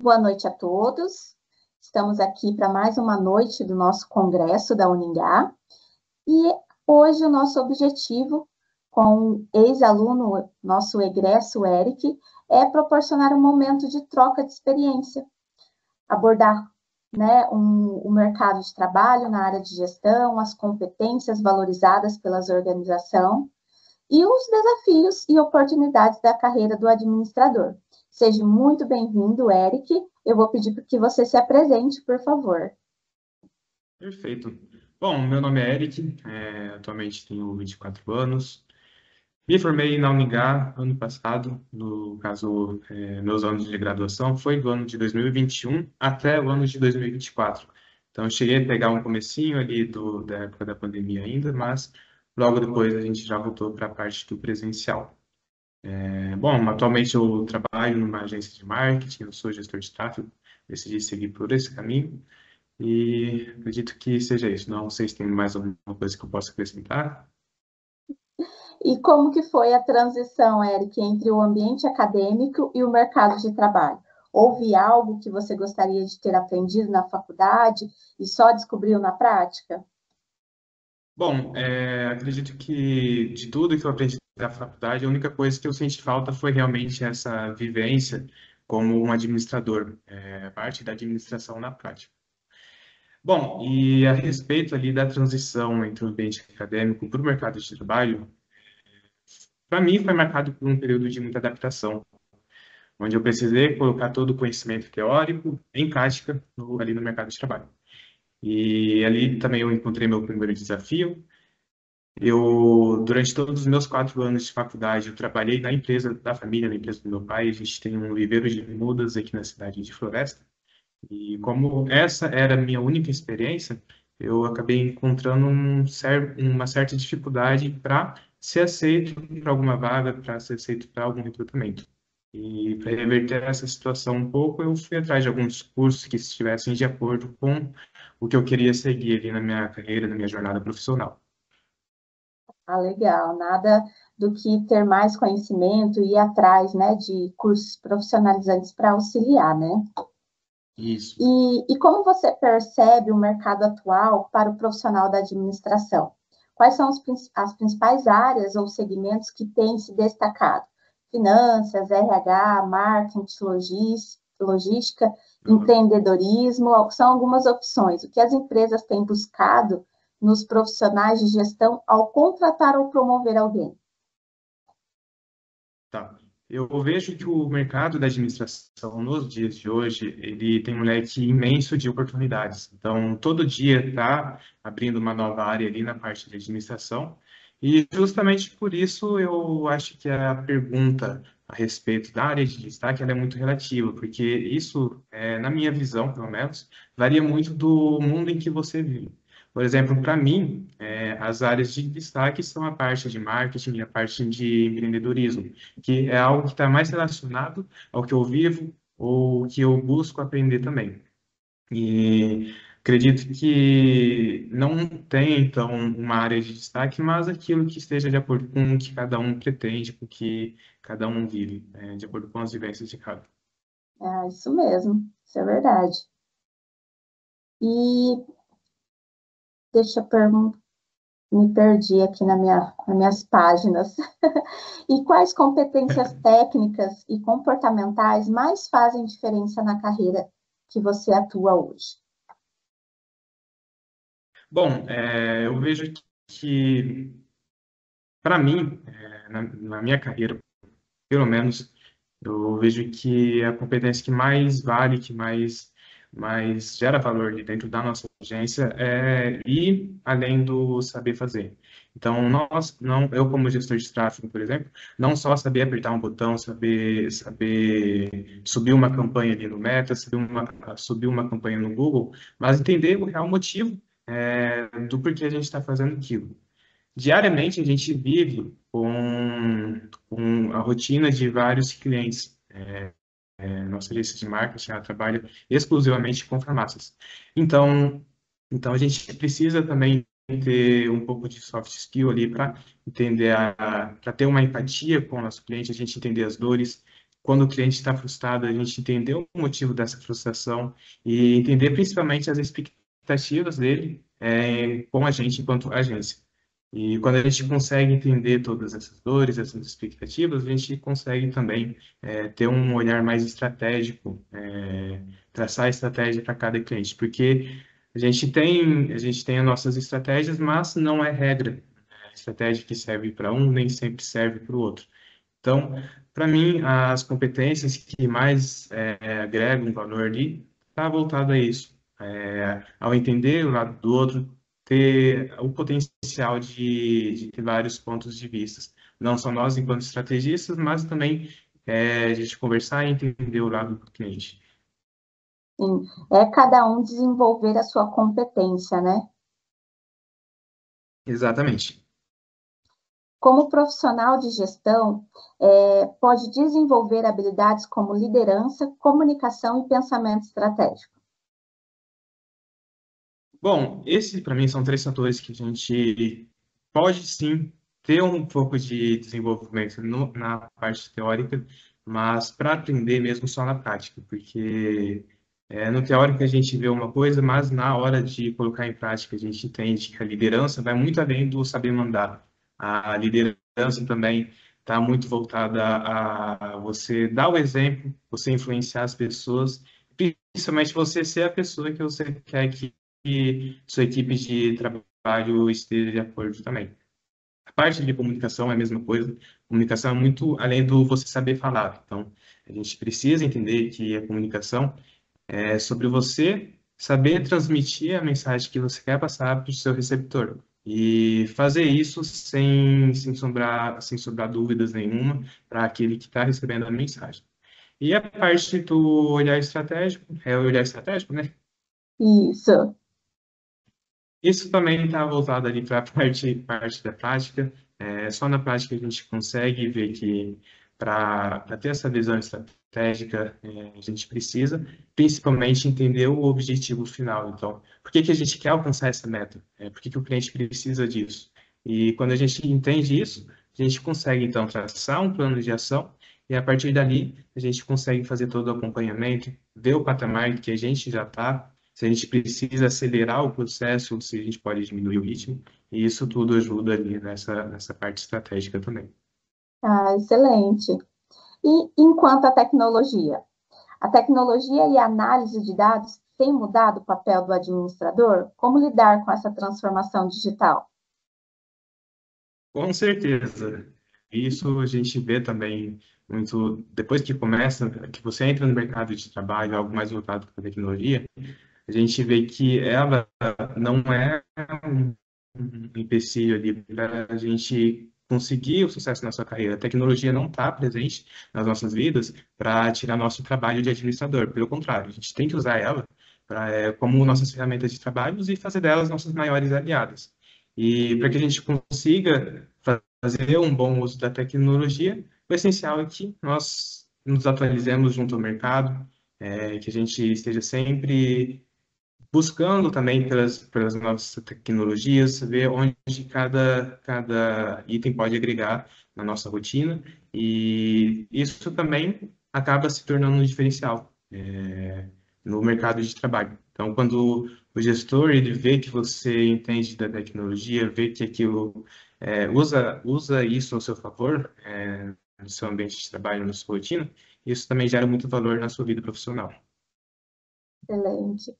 Boa noite a todos. Estamos aqui para mais uma noite do nosso congresso da Uningá. E hoje o nosso objetivo com o ex-aluno, nosso egresso Eric, é proporcionar um momento de troca de experiência, abordar o mercado de trabalho na área de gestão, as competências valorizadas pelas organizações e os desafios e oportunidades da carreira do administrador. Seja muito bem-vindo, Eric. Eu vou pedir para que você se apresente, por favor. Perfeito. Bom, meu nome é Eric, atualmente tenho 24 anos. Me formei na Uningá ano passado, no caso, meus anos de graduação foi do ano de 2021 até o ano de 2024. Então, eu cheguei a pegar um comecinho ali da época da pandemia ainda, mas logo depois a gente já voltou para a parte do presencial. Bom, atualmente eu trabalho numa agência de marketing, eu sou gestor de tráfego, decidi seguir por esse caminho. E acredito que seja isso. Não sei se tem mais alguma coisa que eu possa acrescentar. E como que foi a transição, Eric, entre o ambiente acadêmico e o mercado de trabalho? Houve algo que você gostaria de ter aprendido na faculdade e só descobriu na prática? Bom, acredito que de tudo que eu aprendi na faculdade, a única coisa que eu senti falta foi realmente essa vivência como um administrador, parte da administração na prática. Bom, e a respeito ali da transição entre o ambiente acadêmico para o mercado de trabalho, para mim foi marcado por um período de muita adaptação, onde eu precisei colocar todo o conhecimento teórico em prática ali no mercado de trabalho. E ali também eu encontrei meu primeiro desafio. Durante todos os meus 4 anos de faculdade, eu trabalhei na empresa da família, na empresa do meu pai. A gente tem um viveiro de mudas aqui na cidade de Floresta. E como essa era a minha única experiência, eu acabei encontrando uma certa dificuldade para ser aceito para alguma vaga, para ser aceito para algum recrutamento. E para reverter essa situação um pouco, eu fui atrás de alguns cursos que estivessem de acordo com o que eu queria seguir ali na minha carreira, na minha jornada profissional. Ah, legal. Nada do que ter mais conhecimento e ir atrás, de cursos profissionalizantes para auxiliar, né? Isso. E como você percebe o mercado atual para o profissional da administração? Quais são as principais áreas ou segmentos que têm se destacado? Finanças, RH, marketing, logística, empreendedorismo, são algumas opções. O que as empresas têm buscado nos profissionais de gestão ao contratar ou promover alguém? Tá. Eu vejo que o mercado da administração nos dias de hoje, ele tem um leque imenso de oportunidades. Então, todo dia está abrindo uma nova área ali na parte de administração. E justamente por isso eu acho que a pergunta a respeito da área de destaque ela é muito relativa, porque isso, na minha visão, pelo menos, varia muito do mundo em que você vive. Por exemplo, para mim, as áreas de destaque são a parte de marketing e a parte de empreendedorismo, que é algo que está mais relacionado ao que eu vivo ou que eu busco aprender também. E acredito que não tem, então, uma área de destaque, mas aquilo que esteja de acordo com o que cada um pretende, com o que cada um vive, de acordo com as vivências de cada. É isso mesmo, isso é verdade. E deixa eu perguntar. Me perdi aqui nas minhas páginas. E quais competências técnicas e comportamentais mais fazem diferença na carreira que você atua hoje? Bom, eu vejo que para mim, na minha carreira, pelo menos, eu vejo que a competência que mais vale, mais gera valor ali dentro da nossa agência é ir além do saber fazer. Então, eu como gestor de tráfego, por exemplo, não só saber apertar um botão, saber subir uma campanha ali no Meta, subir uma campanha no Google, mas entender o real motivo, do porquê a gente está fazendo aquilo. Diariamente, a gente vive com a rotina de vários clientes. Nossa agência de marketing, ela trabalha exclusivamente com farmácias. Então, então a gente precisa também ter um pouco de soft skill ali para entender para ter uma empatia com o nosso cliente, a gente entender as dores, quando o cliente está frustrado, a gente entender o motivo dessa frustração e entender principalmente as expectativas dele com a gente enquanto agência. E quando a gente consegue entender todas essas dores, essas expectativas, a gente consegue também ter um olhar mais estratégico, traçar estratégia para cada cliente, porque a gente tem as nossas estratégias, mas não é regra. A estratégia que serve para um nem sempre serve para o outro. Então, para mim, as competências que mais agregam valor ali está voltada a isso. Ao entender o lado do outro, ter o potencial de ter vários pontos de vista. Não só nós, enquanto estrategistas, mas também a gente conversar e entender o lado do cliente. Sim, é cada um desenvolver a sua competência, né? Exatamente. Como profissional de gestão, pode desenvolver habilidades como liderança, comunicação e pensamento estratégico. Bom, esses para mim são três fatores que a gente pode sim ter um pouco de desenvolvimento na parte teórica, mas para aprender mesmo só na prática, porque no teórico a gente vê uma coisa, mas na hora de colocar em prática a gente entende que a liderança vai muito além do saber mandar. A liderança também está muito voltada a você dar o exemplo, você influenciar as pessoas, principalmente você ser a pessoa que você quer que sua equipe de trabalho esteja de acordo também. A parte de comunicação é a mesma coisa. Comunicação é muito além do você saber falar. Então, a gente precisa entender que a comunicação é sobre você saber transmitir a mensagem que você quer passar para o seu receptor. E fazer isso sem sobrar dúvidas nenhuma para aquele que está recebendo a mensagem. E a parte do olhar estratégico, é o olhar estratégico, né? Isso, Isso também está voltado ali para a parte da prática. Só na prática a gente consegue ver que para ter essa visão estratégica, a gente precisa principalmente entender o objetivo final. Então, por que que a gente quer alcançar essa meta? Por que que o cliente precisa disso? E quando a gente entende isso, a gente consegue então traçar um plano de ação e a partir dali a gente consegue fazer todo o acompanhamento, ver o patamar que a gente já está, se a gente precisa acelerar o processo, se a gente pode diminuir o ritmo, e isso tudo ajuda ali nessa parte estratégica também. excelente. E enquanto a tecnologia e a análise de dados têm mudado o papel do administrador? Como lidar com essa transformação digital? Com certeza. Isso a gente vê também muito, depois que começa, que você entra no mercado de trabalho, algo mais voltado para a tecnologia, a gente vê que ela não é um empecilho ali para a gente conseguir o sucesso na sua carreira. A tecnologia não está presente nas nossas vidas para tirar nosso trabalho de administrador. Pelo contrário, a gente tem que usar ela como nossas ferramentas de trabalho e fazer delas nossas maiores aliadas. E para que a gente consiga fazer um bom uso da tecnologia, o essencial é que nós nos atualizemos junto ao mercado, que a gente esteja sempre buscando também pelas novas tecnologias, ver onde cada item pode agregar na nossa rotina, e isso também acaba se tornando um diferencial no mercado de trabalho. Então, quando o gestor ele vê que você entende da tecnologia, vê que aquilo usa isso ao seu favor, no seu ambiente de trabalho, na sua rotina, isso também gera muito valor na sua vida profissional. Excelente.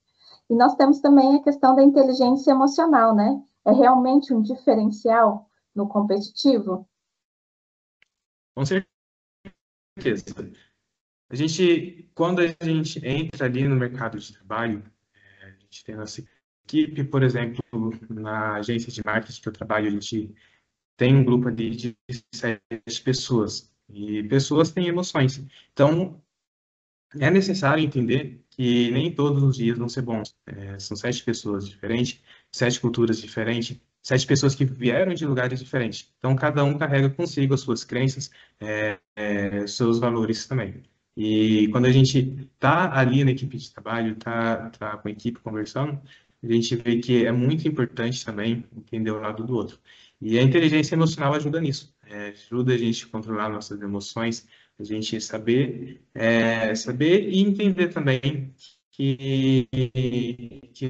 E nós temos também a questão da inteligência emocional, né? É realmente um diferencial no competitivo? Com certeza. Quando a gente entra ali no mercado de trabalho, a gente tem nossa equipe, por exemplo, na agência de marketing que eu trabalho, a gente tem um grupo ali de 7 pessoas, e pessoas têm emoções. Então, é necessário entender que nem todos os dias vão ser bons. São 7 pessoas diferentes, 7 culturas diferentes, 7 pessoas que vieram de lugares diferentes. Então, cada um carrega consigo as suas crenças, seus valores também. E quando a gente está ali na equipe de trabalho, tá com a equipe conversando, a gente vê que é muito importante também entender o lado do outro. E a inteligência emocional ajuda nisso. Ajuda a gente a controlar nossas emoções, A gente saber e entender também que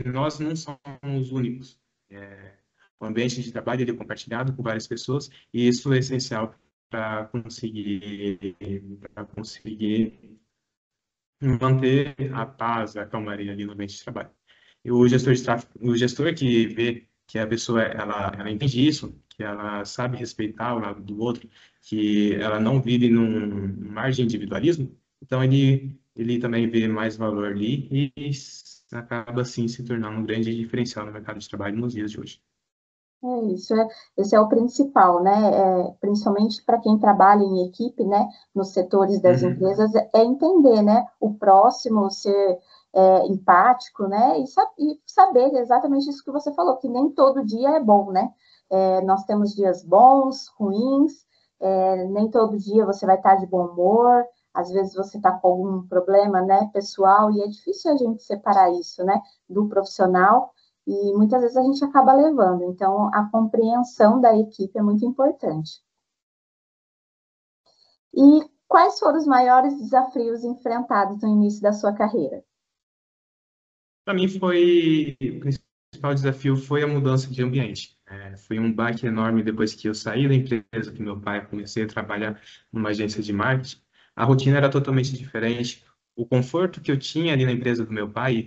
nós não somos únicos. É, o ambiente de trabalho ele é compartilhado com várias pessoas e isso é essencial para conseguir manter a paz, a calmaria ali no ambiente de trabalho. E o gestor de tráfego, o gestor que vê que a pessoa ela entende isso, que ela sabe respeitar o lado do outro, que ela não vive num mar de individualismo, então ele também vê mais valor ali e acaba assim se tornando um grande diferencial no mercado de trabalho nos dias de hoje. Esse é o principal, né? Principalmente para quem trabalha em equipe, né? Nos setores das Uhum. empresas, é entender, né? O próximo, ser empático, né? E saber exatamente isso que você falou, que nem todo dia é bom, né? Nós temos dias bons, ruins, nem todo dia você vai estar de bom humor, às vezes você está com algum problema, né, pessoal, e é difícil a gente separar isso, né, do profissional e muitas vezes a gente acaba levando. Então, a compreensão da equipe é muito importante. E quais foram os maiores desafios enfrentados no início da sua carreira? Para mim foi o principal desafio foi a mudança de ambiente. Foi um baque enorme depois que eu saí da empresa do meu pai, comecei a trabalhar numa agência de marketing. A rotina era totalmente diferente. O conforto que eu tinha ali na empresa do meu pai,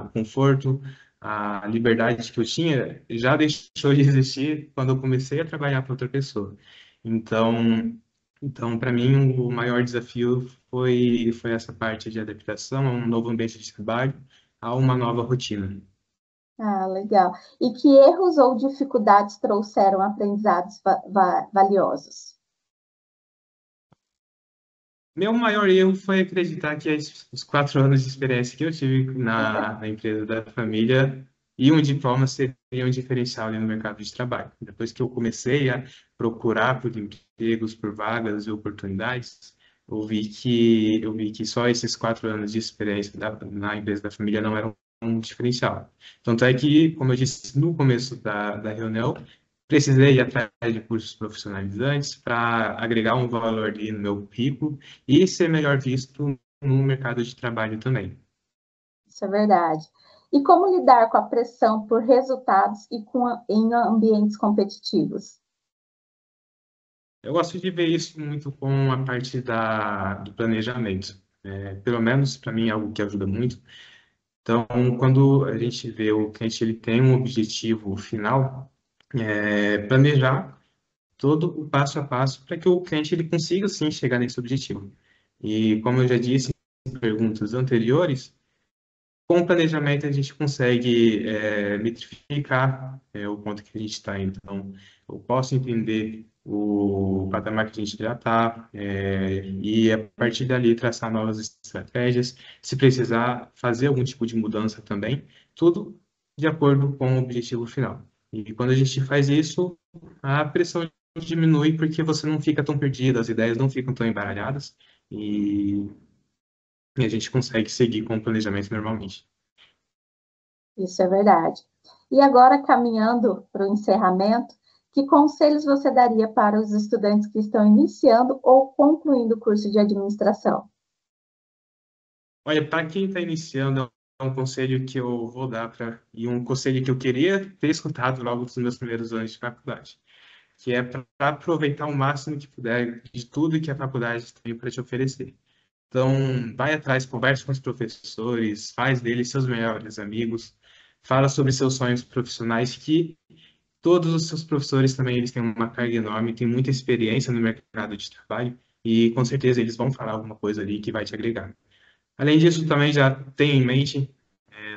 o conforto, a liberdade que eu tinha, já deixou de existir quando eu comecei a trabalhar para outra pessoa. Então, então, para mim, o maior desafio foi essa parte de adaptação a um novo ambiente de trabalho, a uma nova rotina. Ah, legal. E que erros ou dificuldades trouxeram aprendizados valiosos? Meu maior erro foi acreditar que os 4 anos de experiência que eu tive na empresa da família e um diploma seria um diferencial ali no mercado de trabalho. Depois que eu comecei a procurar por empregos, por vagas e oportunidades, eu vi que só esses 4 anos de experiência na empresa da família não eram um diferencial. Tanto é que, como eu disse no começo da reunião, precisei ir atrás de cursos profissionalizantes para agregar um valor ali no meu currículo e ser melhor visto no mercado de trabalho também. Isso é verdade. E como lidar com a pressão por resultados e em ambientes competitivos? Eu gosto de ver isso muito com a parte do planejamento. Pelo menos para mim é algo que ajuda muito. Então, quando a gente vê o cliente ele tem um objetivo final, planejar todo o passo a passo para que o cliente ele consiga sim chegar nesse objetivo. E como eu já disse em perguntas anteriores, com o planejamento, a gente consegue metrificar o ponto que a gente está. Então, eu posso entender o patamar que a gente já está e, a partir dali, traçar novas estratégias. Se precisar fazer algum tipo de mudança também, tudo de acordo com o objetivo final. E quando a gente faz isso, a pressão diminui porque você não fica tão perdido, as ideias não ficam tão embaralhadas e, e a gente consegue seguir com o planejamento normalmente. Isso é verdade. E agora, caminhando para o encerramento, que conselhos você daria para os estudantes que estão iniciando ou concluindo o curso de administração? Olha, para quem está iniciando, é um conselho que eu vou dar e um conselho que eu queria ter escutado logo nos meus primeiros anos de faculdade, que é para aproveitar o máximo que puder de tudo que a faculdade tem para te oferecer. Então, vai atrás, converse com os professores, faz deles seus melhores amigos, fala sobre seus sonhos profissionais, que todos os seus professores também eles têm uma carga enorme, têm muita experiência no mercado de trabalho e com certeza eles vão falar alguma coisa ali que vai te agregar. Além disso, também já tenho em mente,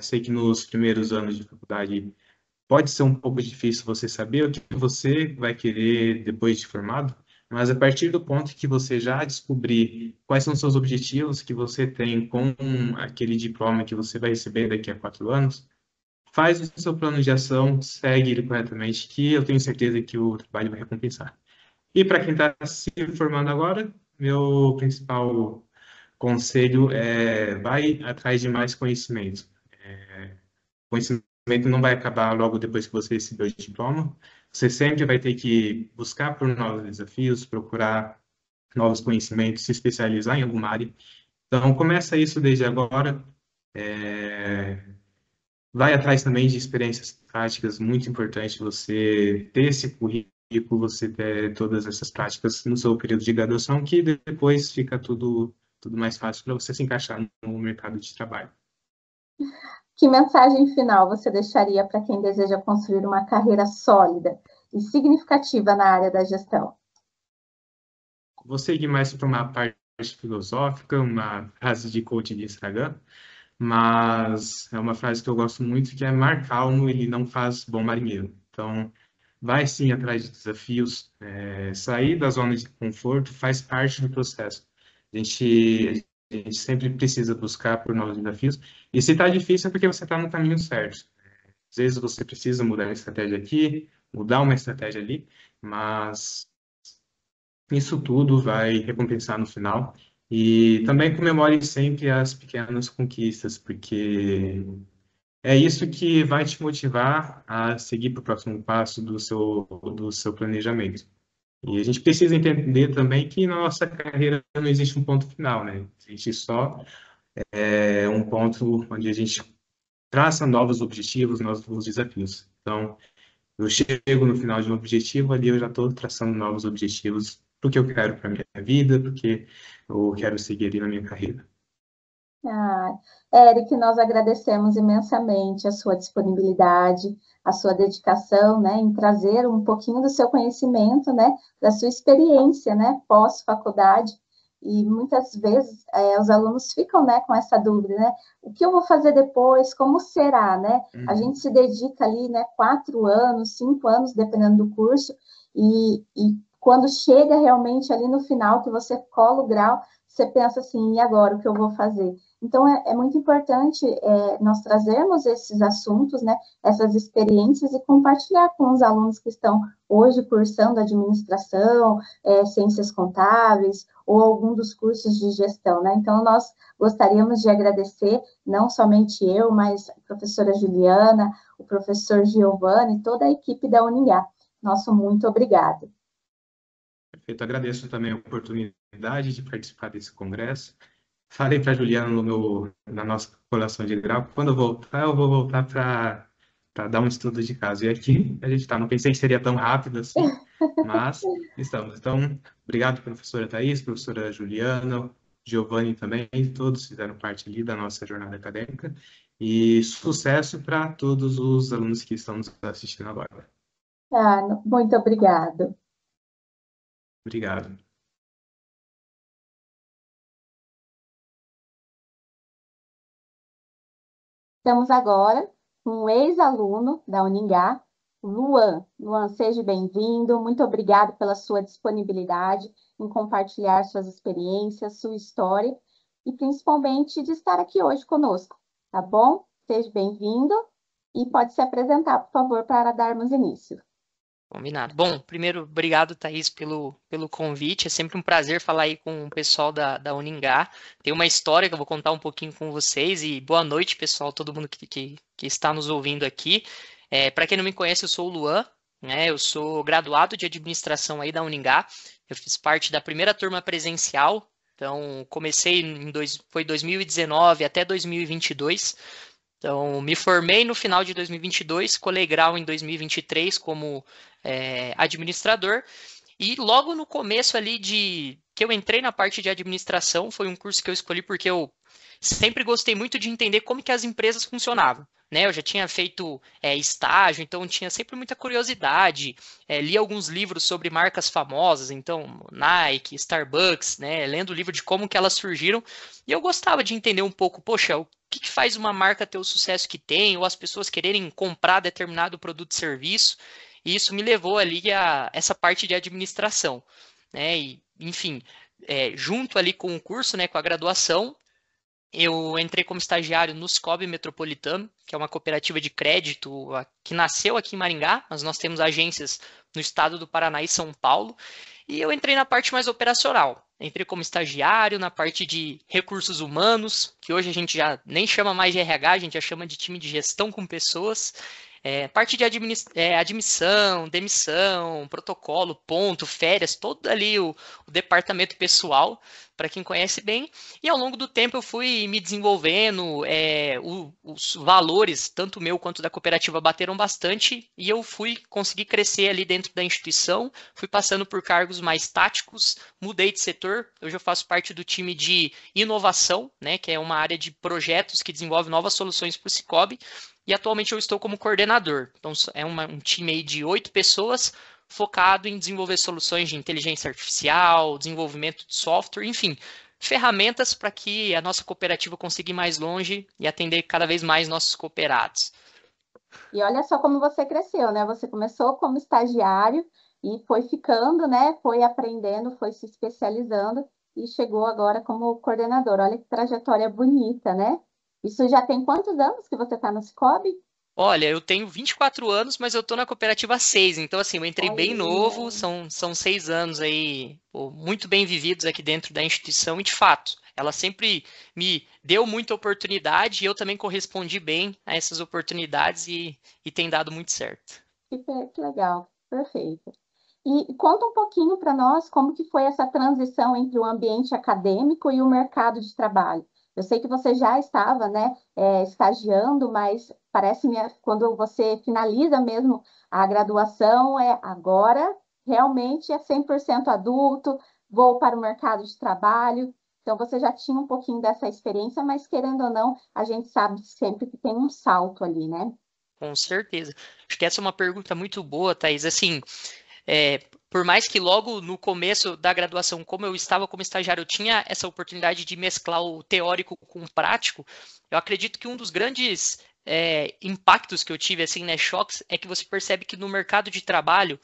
sei que nos primeiros anos de faculdade pode ser um pouco difícil você saber o que você vai querer depois de formado, mas a partir do ponto que você já descobrir quais são os seus objetivos que você tem com aquele diploma que você vai receber daqui a 4 anos, faz o seu plano de ação, segue ele corretamente, que eu tenho certeza que o trabalho vai recompensar. E para quem está se formando agora, meu principal conselho é vai atrás de mais conhecimento. Conhecimento não vai acabar logo depois que você receber o diploma. Você sempre vai ter que buscar por novos desafios, procurar novos conhecimentos, se especializar em alguma área. Então, começa isso desde agora. É, Vai atrás também de experiências práticas, muito importante você ter esse currículo, você ter todas essas práticas no seu período de graduação, que depois fica tudo mais fácil para você se encaixar no mercado de trabalho. Que mensagem final você deixaria para quem deseja construir uma carreira sólida e significativa na área da gestão? Vou seguir mais para uma parte filosófica, uma frase de coach de Instagram, mas é uma frase que eu gosto muito, que é mar calmo, ele não faz bom marinheiro. Então, vai sim atrás de desafios, sair da zona de conforto faz parte do processo. A gente sempre precisa buscar por novos desafios, e se está difícil é porque você está no caminho certo. Às vezes você precisa mudar uma estratégia aqui, mudar uma estratégia ali, mas isso tudo vai recompensar no final. E também comemore sempre as pequenas conquistas, porque é isso que vai te motivar a seguir para o próximo passo do seu planejamento. E a gente precisa entender também que na nossa carreira não existe um ponto final, né? Existe só um ponto onde a gente traça novos objetivos, novos desafios. Então, eu chego no final de um objetivo, ali eu já estou traçando novos objetivos para o que eu quero para minha vida, porque eu quero seguir ali na minha carreira. Ah, Eric, nós agradecemos imensamente a sua disponibilidade, a sua dedicação, né, em trazer um pouquinho do seu conhecimento, né, da sua experiência, né, pós-faculdade. E muitas vezes os alunos ficam, né, com essa dúvida, né, o que eu vou fazer depois, como será, né? A gente se dedica ali, né, 4 anos, 5 anos, dependendo do curso, e quando chega realmente ali no final, que você cola o grau, você pensa assim, e agora, o que eu vou fazer? Então, é muito importante nós trazermos esses assuntos, né, essas experiências e compartilhar com os alunos que estão hoje cursando administração, ciências contábeis ou algum dos cursos de gestão, né? Então, nós gostaríamos de agradecer, não somente eu, mas a professora Juliana, o professor Giovanni, toda a equipe da Uningá. Nosso muito obrigado. Perfeito, agradeço também a oportunidade de participar desse congresso. Falei para a Juliana na nossa colação de grau, quando eu vou voltar para dar um estudo de caso. E aqui a gente está. Não pensei que seria tão rápido assim, mas estamos. Então, obrigado, professora Thais, professora Juliana, Giovanni também, todos fizeram parte ali da nossa jornada acadêmica. E sucesso para todos os alunos que estão nos assistindo agora. Muito obrigado. Obrigado. Estamos agora com um ex-aluno da Uningá, Luan. Luan, seja bem-vindo. Muito obrigado pela sua disponibilidade em compartilhar suas experiências, sua história e principalmente de estar aqui hoje conosco, tá bom? Seja bem-vindo e pode se apresentar, por favor, para darmos início. Combinado. Bom, primeiro, obrigado, Thaís, pelo convite. É sempre um prazer falar aí com o pessoal da Uningá. Tem uma história que eu vou contar um pouquinho com vocês. E boa noite, pessoal, todo mundo que está nos ouvindo aqui. Para quem não me conhece, eu sou o Luan, né? Eu sou graduado de administração aí da Uningá. Eu fiz parte da primeira turma presencial. Então, comecei foi 2019 até 2022. Então, me formei no final de 2022, colei grau em 2023 como administrador. E logo no começo ali que eu entrei na parte de administração, foi um curso que eu escolhi porque eu sempre gostei muito de entender como que as empresas funcionavam. Né? Eu já tinha feito estágio, então tinha sempre muita curiosidade. Li alguns livros sobre marcas famosas, então Nike, Starbucks, né? Lendo o livro de como que elas surgiram. E eu gostava de entender um pouco, poxa, o que faz uma marca ter o sucesso que tem, ou as pessoas quererem comprar determinado produto e serviço. E isso me levou ali a essa parte de administração. Né? E, enfim, junto ali com o curso, né, com a graduação, eu entrei como estagiário no Scob Metropolitano, que é uma cooperativa de crédito que nasceu aqui em Maringá, mas nós temos agências no estado do Paraná e São Paulo. E eu entrei na parte mais operacional. Entrei como estagiário na parte de recursos humanos, que hoje a gente já nem chama mais de RH, a gente já chama de time de gestão com pessoas. Parte de admissão, demissão, protocolo, ponto, férias, todo ali o departamento pessoal, para quem conhece bem. E ao longo do tempo eu fui me desenvolvendo, os valores, tanto meu quanto da cooperativa, bateram bastante e eu fui conseguir crescer ali dentro da instituição, fui passando por cargos mais táticos, mudei de setor, hoje eu faço parte do time de inovação, né, que é uma área de projetos que desenvolve novas soluções para o Cicobi, e atualmente eu estou como coordenador. Então é um time aí de 8 pessoas, focado em desenvolver soluções de inteligência artificial, desenvolvimento de software, enfim, ferramentas para que a nossa cooperativa consiga ir mais longe e atender cada vez mais nossos cooperados. E olha só como você cresceu, né? Você começou como estagiário e foi ficando, né? Foi aprendendo, foi se especializando e chegou agora como coordenador. Olha que trajetória bonita, né? Isso já tem quantos anos que você está no Cicobi? Olha, eu tenho 24 anos, mas eu tô na cooperativa há 6, então assim, eu entrei bem novo, Olha, são 6 anos aí, pô, muito bem vividos aqui dentro da instituição, e de fato, ela sempre me deu muita oportunidade e eu também correspondi bem a essas oportunidades e tem dado muito certo. que legal, perfeito. E conta um pouquinho para nós como que foi essa transição entre o ambiente acadêmico e o mercado de trabalho. Eu sei que você já estava, né, estagiando, mas parece-me quando você finaliza mesmo a graduação, agora realmente é 100% adulto, vou para o mercado de trabalho. Então você já tinha um pouquinho dessa experiência, mas querendo ou não, a gente sabe sempre que tem um salto ali, né? Com certeza. Acho que essa é uma pergunta muito boa, Thaís. Assim, por mais que logo no começo da graduação, como eu estava como estagiário, eu tinha essa oportunidade de mesclar o teórico com o prático, eu acredito que um dos grandes impactos que eu tive, assim, né, choques, é que você percebe que no mercado de trabalho,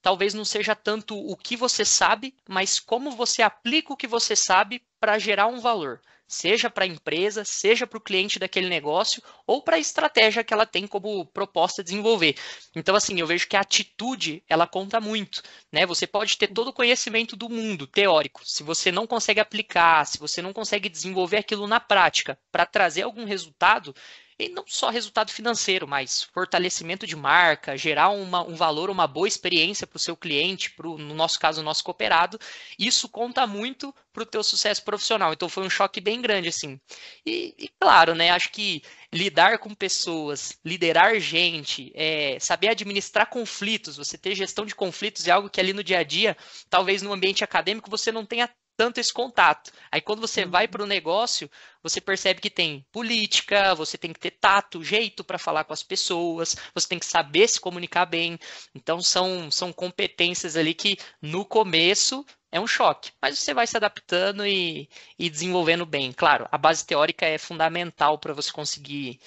talvez não seja tanto o que você sabe, mas como você aplica o que você sabe para gerar um valor. Seja para a empresa, seja para o cliente daquele negócio, ou para a estratégia que ela tem como proposta desenvolver. Então, assim, eu vejo que a atitude, ela conta muito, né? Você pode ter todo o conhecimento do mundo, teórico. Se você não consegue aplicar, se você não consegue desenvolver aquilo na prática para trazer algum resultado, e não só resultado financeiro, mas fortalecimento de marca, gerar um valor, uma boa experiência para o seu cliente, no nosso caso, o nosso cooperado, isso conta muito para o teu sucesso profissional. Então foi um choque bem grande, assim. E claro, né? Acho que lidar com pessoas, liderar gente, saber administrar conflitos, você ter gestão de conflitos é algo que ali no dia a dia, talvez no ambiente acadêmico, você não tenha tanto esse contato. Aí quando você vai para o negócio, você percebe que tem política, você tem que ter tato, jeito para falar com as pessoas, você tem que saber se comunicar bem. Então são competências ali que no começo é um choque, mas você vai se adaptando e desenvolvendo bem. Claro, a base teórica é fundamental para você conseguir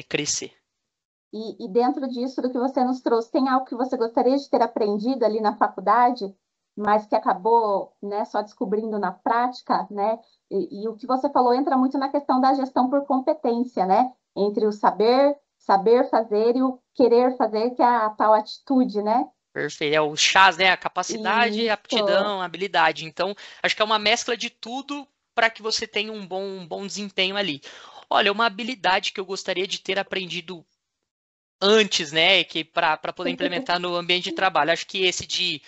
crescer. E dentro disso, do que você nos trouxe, tem algo que você gostaria de ter aprendido ali na faculdade, mas que acabou, né, só descobrindo na prática, né? E o que você falou entra muito na questão da gestão por competência, né? Entre o saber fazer e o querer fazer, que é a tal atitude, né? Perfeito. É o chás, né? A capacidade, a Isso. aptidão, a habilidade. Então, acho que é uma mescla de tudo para que você tenha um bom desempenho ali. Olha, uma habilidade que eu gostaria de ter aprendido antes, né? Que para poder implementar no ambiente de trabalho. Acho que esse de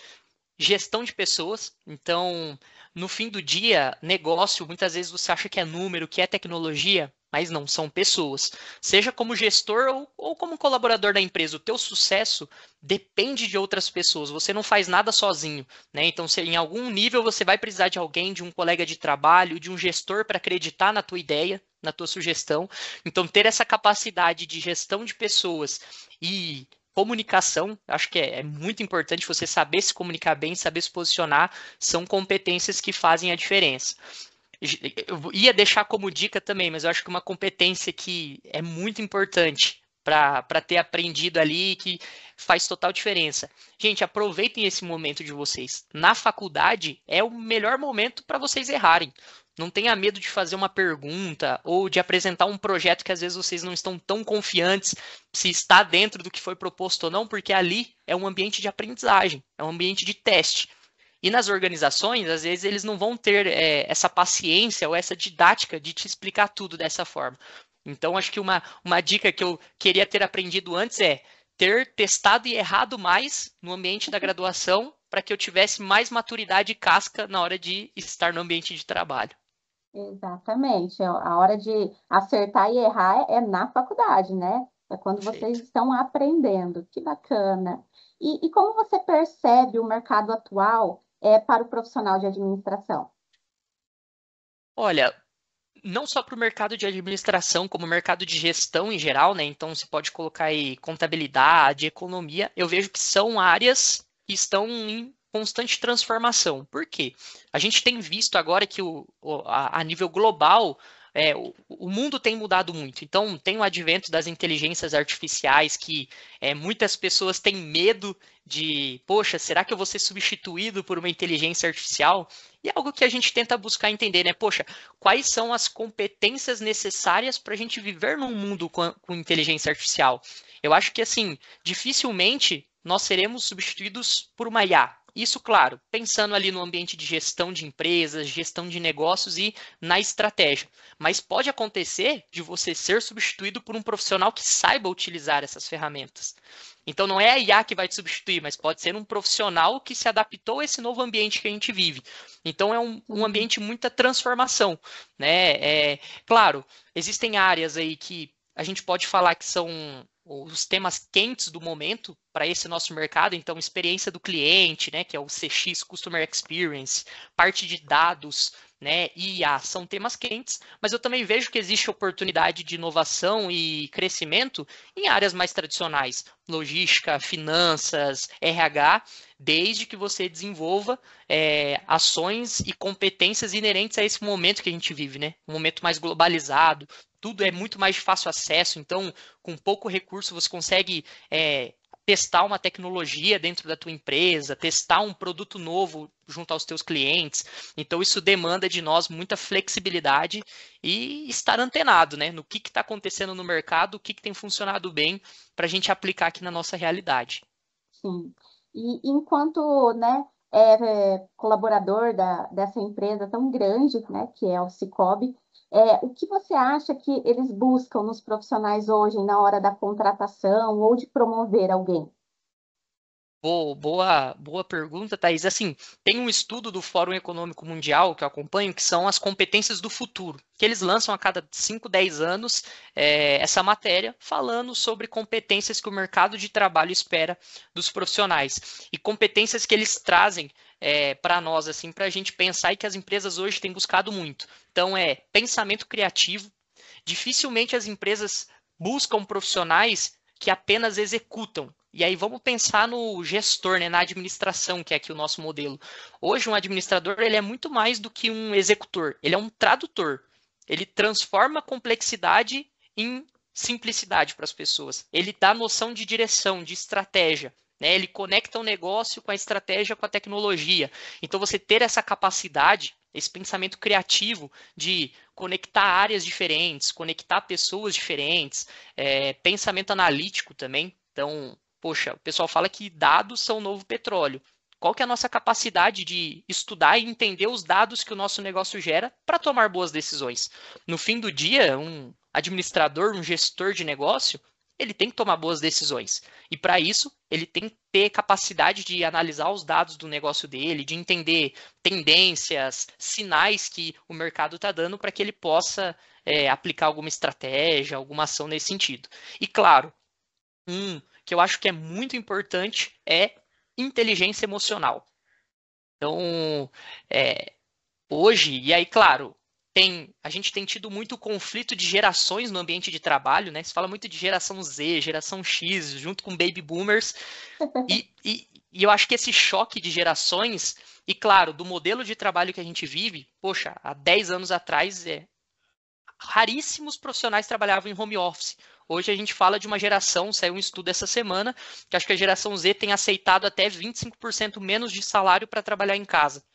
gestão de pessoas. Então, no fim do dia, negócio, muitas vezes você acha que é número, que é tecnologia, mas não, são pessoas. Seja como gestor ou como colaborador da empresa, o teu sucesso depende de outras pessoas. Você não faz nada sozinho, né? Então, em algum nível você vai precisar de alguém, de um colega de trabalho, de um gestor para acreditar na tua ideia, na tua sugestão. Então, ter essa capacidade de gestão de pessoas e comunicação, acho que é muito importante você saber se comunicar bem, saber se posicionar, são competências que fazem a diferença. Eu ia deixar como dica também, mas eu acho que uma competência que é muito importante para ter aprendido ali, que faz total diferença. Gente, aproveitem esse momento de vocês. Na faculdade é o melhor momento para vocês errarem. Não tenha medo de fazer uma pergunta ou de apresentar um projeto que às vezes vocês não estão tão confiantes se está dentro do que foi proposto ou não, porque ali é um ambiente de aprendizagem, é um ambiente de teste. E nas organizações, às vezes, eles não vão ter essa paciência ou essa didática de te explicar tudo dessa forma. Então, acho que uma dica que eu queria ter aprendido antes é ter testado e errado mais no ambiente da graduação para que eu tivesse mais maturidade e casca na hora de estar no ambiente de trabalho. Exatamente. A hora de acertar e errar é na faculdade, né? É quando vocês Perfeito. estão aprendendo. Que bacana. E como você percebe o mercado atual para o profissional de administração? Olha, não só para o mercado de administração, como o mercado de gestão em geral, né? Então, você pode colocar aí contabilidade, economia. Eu vejo que são áreas que estão em constante transformação. Por quê? A gente tem visto agora que a nível global, o mundo tem mudado muito. Então, tem o advento das inteligências artificiais que muitas pessoas têm medo de, poxa, será que eu vou ser substituído por uma inteligência artificial? E é algo que a gente tenta buscar entender, né? Poxa, quais são as competências necessárias para a gente viver num mundo com inteligência artificial? Eu acho que, assim, dificilmente nós seremos substituídos por uma IA. Isso, claro, pensando ali no ambiente de gestão de empresas, gestão de negócios e na estratégia. Mas pode acontecer de você ser substituído por um profissional que saiba utilizar essas ferramentas. Então não é a IA que vai te substituir, mas pode ser um profissional que se adaptou a esse novo ambiente que a gente vive. Então é um ambiente de muita transformação, né? Claro, existem áreas aí que a gente pode falar que são os temas quentes do momento para esse nosso mercado, então experiência do cliente, né, que é o CX, Customer Experience, parte de dados, né, e IA, são temas quentes, mas eu também vejo que existe oportunidade de inovação e crescimento em áreas mais tradicionais, logística, finanças, RH, desde que você desenvolva ações e competências inerentes a esse momento que a gente vive, né, um momento mais globalizado, tudo é muito mais de fácil acesso, então com pouco recurso você consegue testar uma tecnologia dentro da tua empresa, testar um produto novo junto aos teus clientes. Então isso demanda de nós muita flexibilidade e estar antenado, né, no que está acontecendo no mercado, o que tem funcionado bem para a gente aplicar aqui na nossa realidade. Sim. E enquanto, né, colaborador dessa empresa tão grande, né, que é o Cicobi, o que você acha que eles buscam nos profissionais hoje na hora da contratação ou de promover alguém? Boa pergunta, Thaís. Assim, tem um estudo do Fórum Econômico Mundial que eu acompanho, que são as competências do futuro, que eles lançam a cada 5, 10 anos essa matéria falando sobre competências que o mercado de trabalho espera dos profissionais. E competências que eles trazem para nós, assim, para a gente pensar e que as empresas hoje têm buscado muito. Então, pensamento criativo. Dificilmente as empresas buscam profissionais que apenas executam. E aí vamos pensar no gestor, né, na administração, que é aqui o nosso modelo. Hoje um administrador ele é muito mais do que um executor, ele é um tradutor. Ele transforma a complexidade em simplicidade para as pessoas. Ele dá noção de direção, de estratégia. Né? Ele conecta o negócio com a estratégia, com a tecnologia. Então você ter essa capacidade, esse pensamento criativo de conectar áreas diferentes, conectar pessoas diferentes, pensamento analítico também. Então, poxa, o pessoal fala que dados são o novo petróleo. Qual que é a nossa capacidade de estudar e entender os dados que o nosso negócio gera para tomar boas decisões? No fim do dia, um administrador, um gestor de negócio, ele tem que tomar boas decisões. E para isso, ele tem que ter capacidade de analisar os dados do negócio dele, de entender tendências, sinais que o mercado está dando para que ele possa aplicar alguma estratégia, alguma ação nesse sentido. E claro, que eu acho que é muito importante é inteligência emocional. Então, hoje, e aí, claro, a gente tem tido muito conflito de gerações no ambiente de trabalho, né? Se fala muito de geração Z, geração X, junto com baby boomers, e eu acho que esse choque de gerações, e claro, do modelo de trabalho que a gente vive, poxa, há 10 anos atrás, raríssimos profissionais trabalhavam em home office. Hoje a gente fala de uma geração, saiu um estudo essa semana, que acho que a geração Z tem aceitado até 25% menos de salário para trabalhar em casa.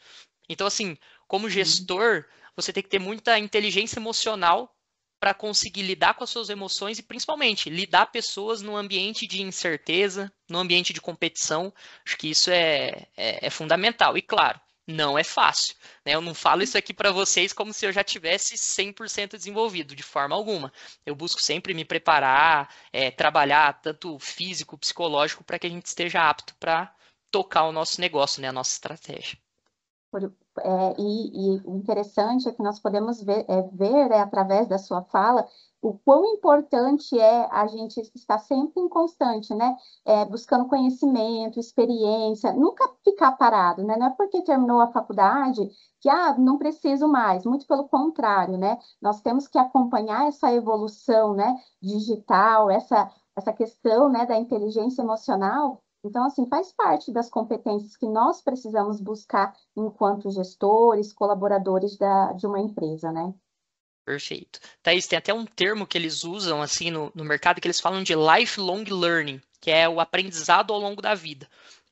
Então, assim, como gestor, você tem que ter muita inteligência emocional para conseguir lidar com as suas emoções e, principalmente, lidar pessoas num ambiente de incerteza, num ambiente de competição. Acho que isso é fundamental. E, claro, não é fácil, né? Eu não falo isso aqui para vocês como se eu já tivesse 100% desenvolvido, de forma alguma. Eu busco sempre me preparar, trabalhar tanto físico, psicológico, para que a gente esteja apto para tocar o nosso negócio, né? A nossa estratégia. E o interessante é que nós podemos ver através da sua fala o quão importante é a gente estar sempre em constante, né? Buscando conhecimento, experiência, nunca ficar parado, né? Não é porque terminou a faculdade que não preciso mais, muito pelo contrário, né? Nós temos que acompanhar essa evolução, né, digital, essa questão, né, da inteligência emocional. Então, assim, faz parte das competências que nós precisamos buscar enquanto gestores, colaboradores de uma empresa, né? Perfeito. Thaís, tem até um termo que eles usam assim no mercado que eles falam de lifelong learning, que é o aprendizado ao longo da vida.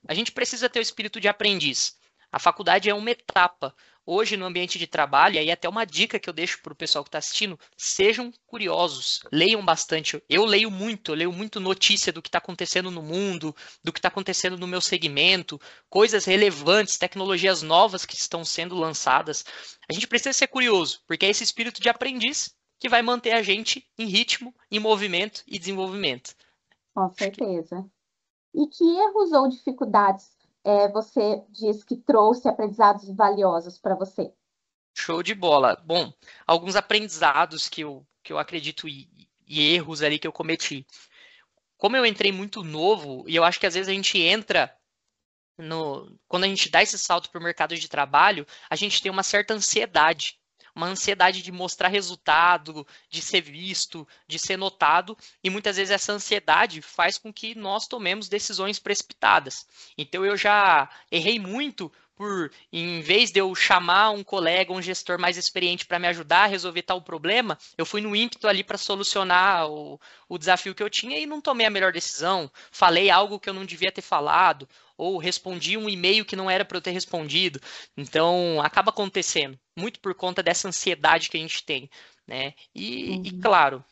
A gente precisa ter o espírito de aprendiz. A faculdade é uma etapa. Hoje, no ambiente de trabalho, e aí até uma dica que eu deixo para o pessoal que está assistindo, sejam curiosos, leiam bastante. Eu leio muito notícia do que está acontecendo no mundo, do que está acontecendo no meu segmento, coisas relevantes, tecnologias novas que estão sendo lançadas. A gente precisa ser curioso, porque é esse espírito de aprendiz que vai manter a gente em ritmo, em movimento e desenvolvimento. Com certeza. E que erros ou dificuldades você diz que trouxe aprendizados valiosos para você? Show de bola. Bom, alguns aprendizados que eu acredito e erros ali que eu cometi. Como eu entrei muito novo, e eu acho que às vezes a gente entra quando a gente dá esse salto para o mercado de trabalho, a gente tem uma certa ansiedade. Uma ansiedade de mostrar resultado, de ser visto, de ser notado, e muitas vezes essa ansiedade faz com que nós tomemos decisões precipitadas. Então eu já errei muito em vez de eu chamar um colega, um gestor mais experiente para me ajudar a resolver tal problema, eu fui no ímpeto ali para solucionar o desafio que eu tinha e não tomei a melhor decisão, falei algo que eu não devia ter falado, ou respondi um e-mail que não era para eu ter respondido. Então, acaba acontecendo, muito por conta dessa ansiedade que a gente tem, né? E claro,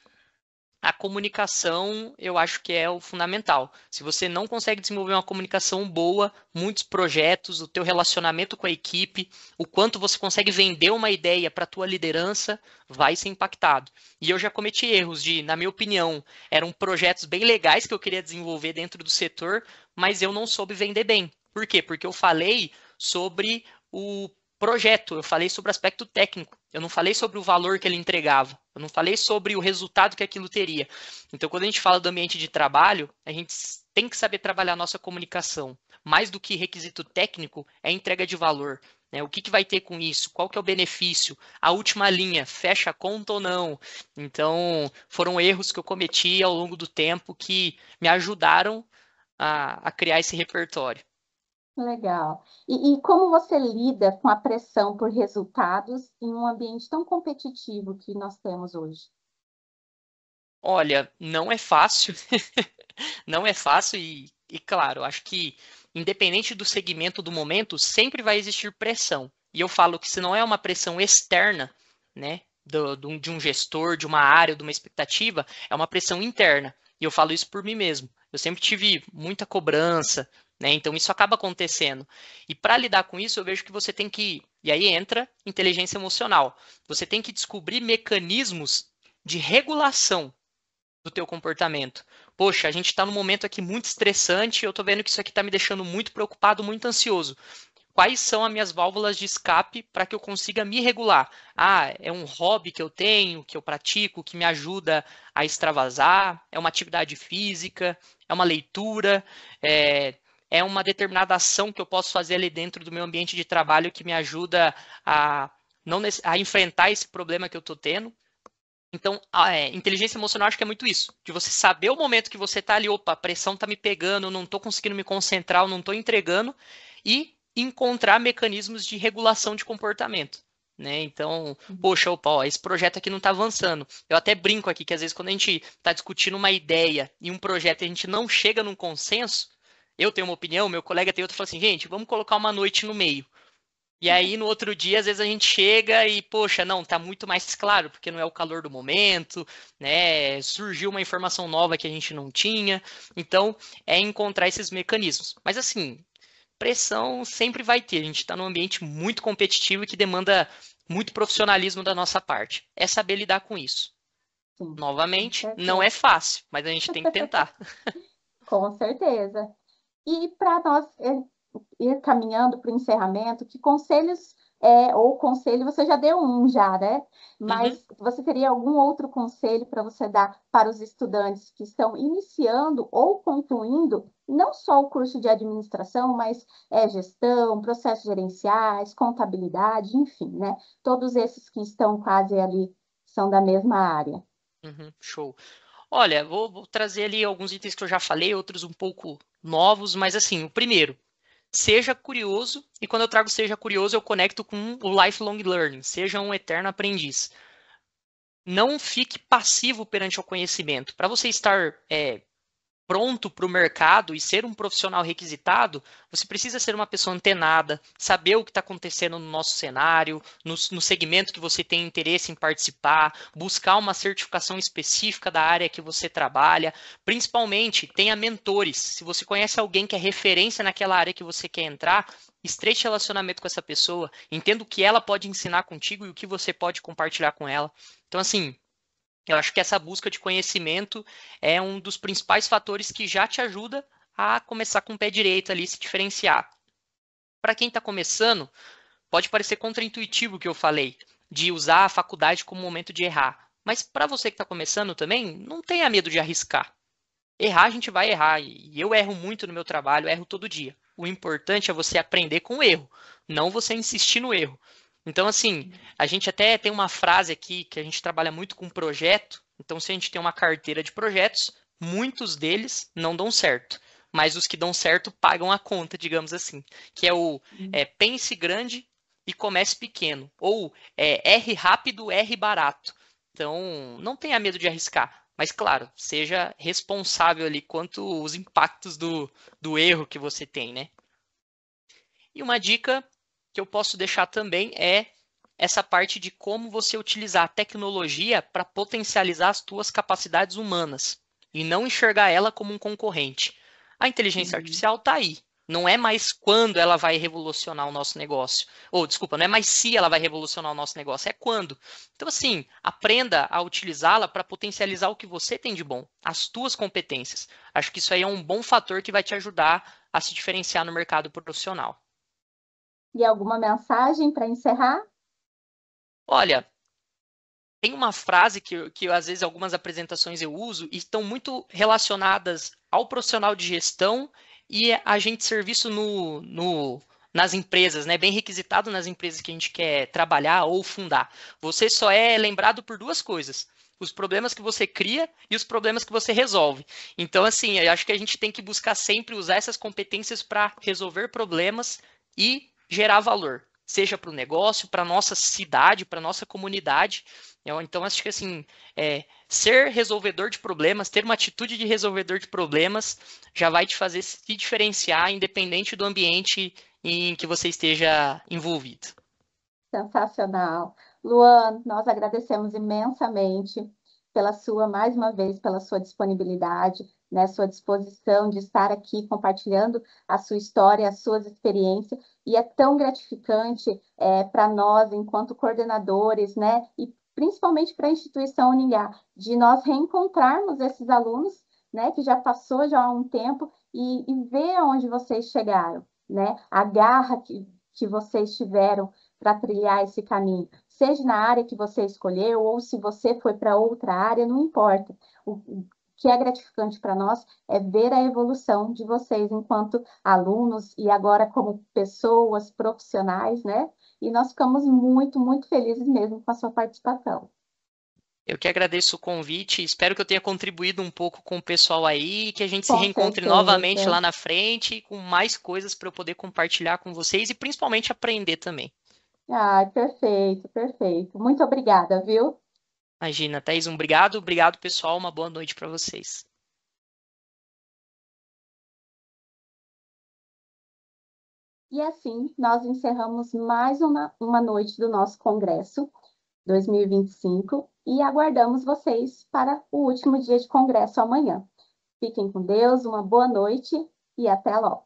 a comunicação eu acho que é o fundamental. Se você não consegue desenvolver uma comunicação boa, muitos projetos, o teu relacionamento com a equipe, o quanto você consegue vender uma ideia para a tua liderança, vai ser impactado. E eu já cometi erros na minha opinião, eram projetos bem legais que eu queria desenvolver dentro do setor, mas eu não soube vender bem. Por quê? Porque eu falei sobre o projeto, eu falei sobre o aspecto técnico, eu não falei sobre o valor que ele entregava, eu não falei sobre o resultado que aquilo teria. Então, quando a gente fala do ambiente de trabalho, a gente tem que saber trabalhar a nossa comunicação. Mais do que requisito técnico, é entrega de valor. Né? O que vai ter com isso? Qual que é o benefício? A última linha, fecha a conta ou não? Então, foram erros que eu cometi ao longo do tempo que me ajudaram a criar esse repertório. Legal. E como você lida com a pressão por resultados em um ambiente tão competitivo que nós temos hoje? Olha, não é fácil, não é fácil e claro, acho que independente do segmento do momento, sempre vai existir pressão. E eu falo que se não é uma pressão externa, né, de um gestor, de uma área, de uma expectativa, é uma pressão interna. E eu falo isso por mim mesmo. Eu sempre tive muita cobrança, né, então isso acaba acontecendo. E para lidar com isso, eu vejo que você tem que, e aí entra inteligência emocional. Você tem que descobrir mecanismos de regulação do teu comportamento. Poxa, a gente está num momento aqui muito estressante, eu estou vendo que isso aqui está me deixando muito preocupado, muito ansioso. Quais são as minhas válvulas de escape para que eu consiga me regular? Ah, é um hobby que eu tenho, que eu pratico, que me ajuda a extravasar, é uma atividade física, é uma leitura, é uma determinada ação que eu posso fazer ali dentro do meu ambiente de trabalho que me ajuda a enfrentar esse problema que eu estou tendo. Então, inteligência emocional acho que é muito isso, de você saber o momento que você está ali, opa, a pressão está me pegando, eu não estou conseguindo me concentrar, eu não estou entregando, e encontrar mecanismos de regulação de comportamento. Né? Então, poxa, opa, ó, esse projeto aqui não está avançando. Eu até brinco aqui que às vezes quando a gente está discutindo uma ideia e um projeto e a gente não chega num consenso, eu tenho uma opinião, meu colega tem outra, fala assim, gente, vamos colocar uma noite no meio. E aí, no outro dia, às vezes a gente chega e, poxa, não, tá muito mais claro, porque não é o calor do momento, né? Surgiu uma informação nova que a gente não tinha. Então, é encontrar esses mecanismos. Mas, assim, pressão sempre vai ter. A gente está num ambiente muito competitivo e que demanda muito profissionalismo da nossa parte. É saber lidar com isso. Sim, com Novamente, não é certeza. fácil, mas a gente tem que tentar. Com certeza. E para nós ir caminhando para o encerramento, que conselhos, ou conselho, você já deu um já, né? Uhum. Mas você teria algum outro conselho para você dar para os estudantes que estão iniciando ou concluindo, não só o curso de administração, mas gestão, processos gerenciais, contabilidade, enfim, né? Todos esses que estão quase ali, são da mesma área. Uhum, show. Olha, vou trazer ali alguns itens que eu já falei, outros um pouco novos, mas assim, o primeiro, seja curioso, e quando eu trago seja curioso, eu conecto com o lifelong learning, seja um eterno aprendiz. Não fique passivo perante o conhecimento. Para você estar pronto para o mercado e ser um profissional requisitado, você precisa ser uma pessoa antenada, saber o que está acontecendo no nosso cenário, no segmento que você tem interesse em participar, buscar uma certificação específica da área que você trabalha. Principalmente, tenha mentores. Se você conhece alguém que é referência naquela área que você quer entrar, estreite relacionamento com essa pessoa, entenda o que ela pode ensinar contigo e o que você pode compartilhar com ela. Então, assim, eu acho que essa busca de conhecimento é um dos principais fatores que já te ajuda a começar com o pé direito ali, se diferenciar. Para quem está começando, pode parecer contraintuitivo o que eu falei, de usar a faculdade como momento de errar. Mas para você que está começando também, não tenha medo de arriscar. Errar, a gente vai errar. E eu erro muito no meu trabalho, erro todo dia. O importante é você aprender com o erro, não você insistir no erro. Então, assim, a gente até tem uma frase aqui que a gente trabalha muito com projeto. Então, se a gente tem uma carteira de projetos, muitos deles não dão certo. Mas os que dão certo pagam a conta, digamos assim. Que é o pense grande e comece pequeno. Ou erre rápido, erre barato. Então, não tenha medo de arriscar. Mas, claro, seja responsável ali quanto os impactos do erro que você tem, né? E uma dica que eu posso deixar também é essa parte de como você utilizar a tecnologia para potencializar as tuas capacidades humanas e não enxergar ela como um concorrente. A inteligência Uhum. artificial está aí. Não é mais quando ela vai revolucionar o nosso negócio. Ou, desculpa, não é mais se ela vai revolucionar o nosso negócio, é quando. Então, assim, aprenda a utilizá-la para potencializar o que você tem de bom, as tuas competências. Acho que isso aí é um bom fator que vai te ajudar a se diferenciar no mercado profissional. E alguma mensagem para encerrar? Olha, tem uma frase que às vezes algumas apresentações eu uso e estão muito relacionadas ao profissional de gestão e agente de serviço nas empresas, né? Bem requisitado nas empresas que a gente quer trabalhar ou fundar. Você só é lembrado por duas coisas: os problemas que você cria e os problemas que você resolve. Então, assim, eu acho que a gente tem que buscar sempre usar essas competências para resolver problemas e gerar valor, seja para o negócio, para a nossa cidade, para a nossa comunidade. Então, acho que assim, ser resolvedor de problemas, ter uma atitude de resolvedor de problemas, já vai te fazer se diferenciar, independente do ambiente em que você esteja envolvido. Sensacional. Luan, nós agradecemos imensamente pela sua, mais uma vez, pela sua disponibilidade, né, sua disposição de estar aqui compartilhando a sua história, as suas experiências, e é tão gratificante para nós, enquanto coordenadores, né, e principalmente para a instituição Uningá, de nós reencontrarmos esses alunos, né, que já passou já há um tempo, e ver aonde vocês chegaram, né, a garra que vocês tiveram para trilhar esse caminho, seja na área que você escolheu ou se você foi para outra área, não importa. O que é gratificante para nós é ver a evolução de vocês enquanto alunos e agora como pessoas profissionais, né? E nós ficamos muito, muito felizes mesmo com a sua participação. Eu que agradeço o convite, espero que eu tenha contribuído um pouco com o pessoal aí, que a gente se Com reencontre novamente certeza. lá na frente, com mais coisas para eu poder compartilhar com vocês e principalmente aprender também. Ah, perfeito, perfeito. Muito obrigada, viu? Imagina, Thaís, obrigado pessoal, uma boa noite para vocês. E assim, nós encerramos mais uma noite do nosso congresso 2025 e aguardamos vocês para o último dia de congresso amanhã. Fiquem com Deus, uma boa noite e até logo.